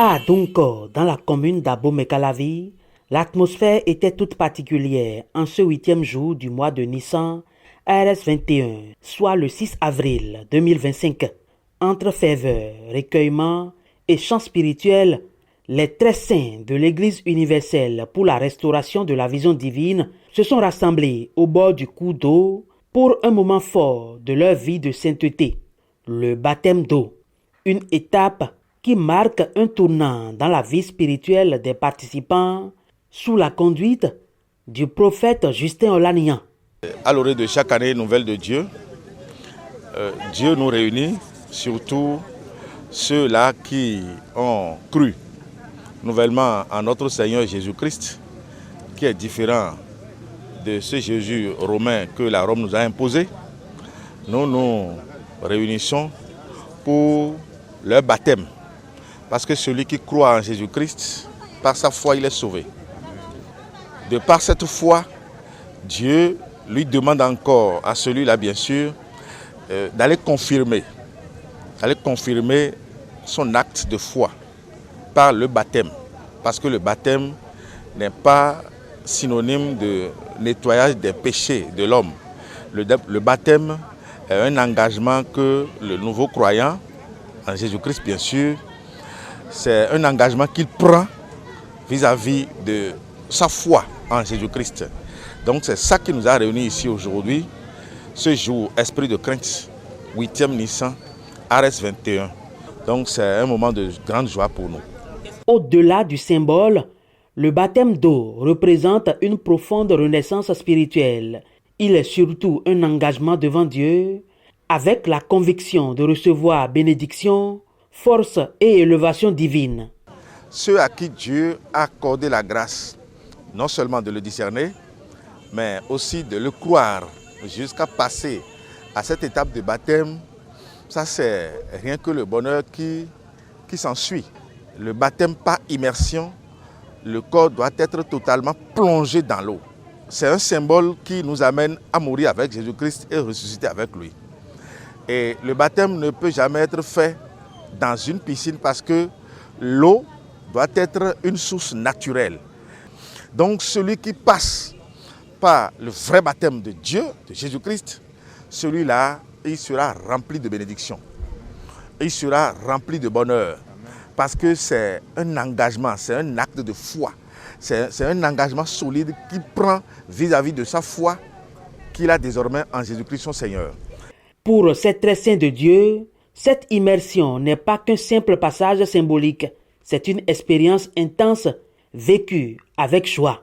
À Dunko, dans la commune d'Abomey-Calavi, l'atmosphère était toute particulière en ce 8e jour du mois de Nissan RS21, soit le 6 avril 2025. Entre ferveur, recueillement et chant spirituel, les très saints de l'Église universelle pour la restauration de la vision divine se sont rassemblés au bord du cours d'eau pour un moment fort de leur vie de sainteté, le baptême d'eau, une étape qui marque un tournant dans la vie spirituelle des participants sous la conduite du prophète Justin Olaniyan. À l'orée de chaque année nouvelle de Dieu, Dieu nous réunit, surtout ceux-là qui ont cru nouvellement en notre Seigneur Jésus-Christ, qui est différent de ce Jésus romain que la Rome nous a imposé. Nous nous réunissons pour leur baptême. Parce que celui qui croit en Jésus-Christ, par sa foi, il est sauvé. De par cette foi, Dieu lui demande encore à celui-là, bien sûr, d'aller confirmer son acte de foi par le baptême. Parce que le baptême n'est pas synonyme de nettoyage des péchés de l'homme. Le baptême est un engagement que le nouveau croyant, en Jésus-Christ bien sûr, c'est un engagement qu'il prend vis-à-vis de sa foi en Jésus-Christ. Donc c'est ça qui nous a réunis ici aujourd'hui, ce jour, esprit de crainte, 8e Nissan, RS21. Donc c'est un moment de grande joie pour nous. Au-delà du symbole, le baptême d'eau représente une profonde renaissance spirituelle. Il est surtout un engagement devant Dieu, avec la conviction de recevoir bénédiction, force et élévation divine. Ceux à qui Dieu a accordé la grâce, non seulement de le discerner, mais aussi de le croire jusqu'à passer à cette étape de baptême, ça c'est rien que le bonheur qui s'ensuit. Le baptême par immersion, le corps doit être totalement plongé dans l'eau. C'est un symbole qui nous amène à mourir avec Jésus-Christ et ressusciter avec lui. Et le baptême ne peut jamais être fait dans une piscine parce que l'eau doit être une source naturelle. Donc celui qui passe par le vrai baptême de Dieu, de Jésus-Christ, celui-là, il sera rempli de bénédictions. Il sera rempli de bonheur. Parce que c'est un engagement, c'est un acte de foi. C'est un engagement solide qu'il prend vis-à-vis de sa foi qu'il a désormais en Jésus-Christ son Seigneur. Pour ces très saints de Dieu, cette immersion n'est pas qu'un simple passage symbolique. C'est une expérience intense vécue avec joie.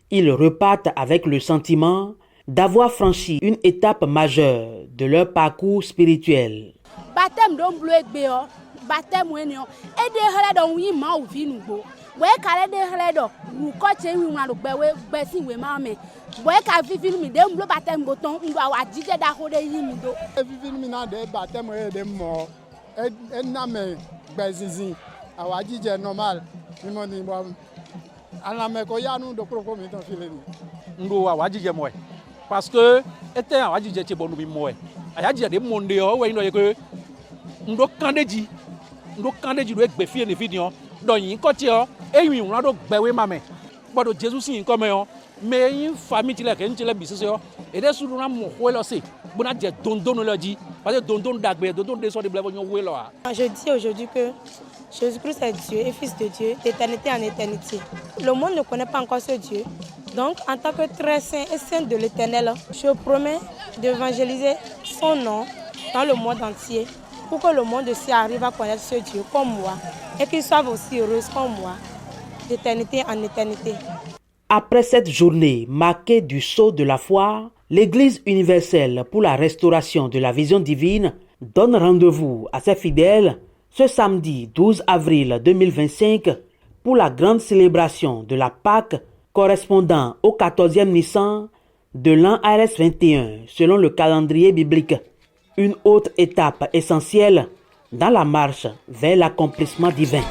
Ils repartent avec le sentiment d'avoir franchi une étape majeure de leur parcours spirituel. Baptême baptême wenio e de hle do wi ma o vi nugbo we ka le de hle do ru ko che wi ma lo gbe si we ma me we ka fi mi de mlo baptême go ton ndo awa jije da ho de yi mi do fi mi na de baptême e de mo e na me gbe zinzin awa jije normal mi mo ni bo ala me ko ya nu do pro mi ton fi le ni ndo awa jije mo parce que était awa jije che bonu mi mo aya jije de monde o we ndo ye ko ndo kandeji ndo egbe fie ne video do yin ko ti o eyun ran do gbewe mame bodo Jesus yin ko me o me yin family ti le ke nti le bi sese o e de suru ran mo ho lo se bona je dondon lo ji parce que dondon dagbe dondon de so de blebo yon we lo a. Je dis aujourd'hui que Jésus-Christ est Dieu et Fils de Dieu d'éternité en éternité. Le monde ne connaît pas encore ce Dieu. Donc, en tant que très saint et saint de l'Éternel, je promets d'évangéliser son nom dans le monde entier, pour que le monde aussi arrive à connaître ce Dieu comme moi et qu'il soit aussi heureux comme moi, d'éternité en éternité. Après cette journée marquée du sceau de la foi, l'Église universelle pour la restauration de la vision divine donne rendez-vous à ses fidèles ce samedi 12 avril 2025 pour la grande célébration de la Pâque correspondant au 14e Nissan de l'an RS21 selon le calendrier biblique. Une autre étape essentielle dans la marche vers l'accomplissement divin.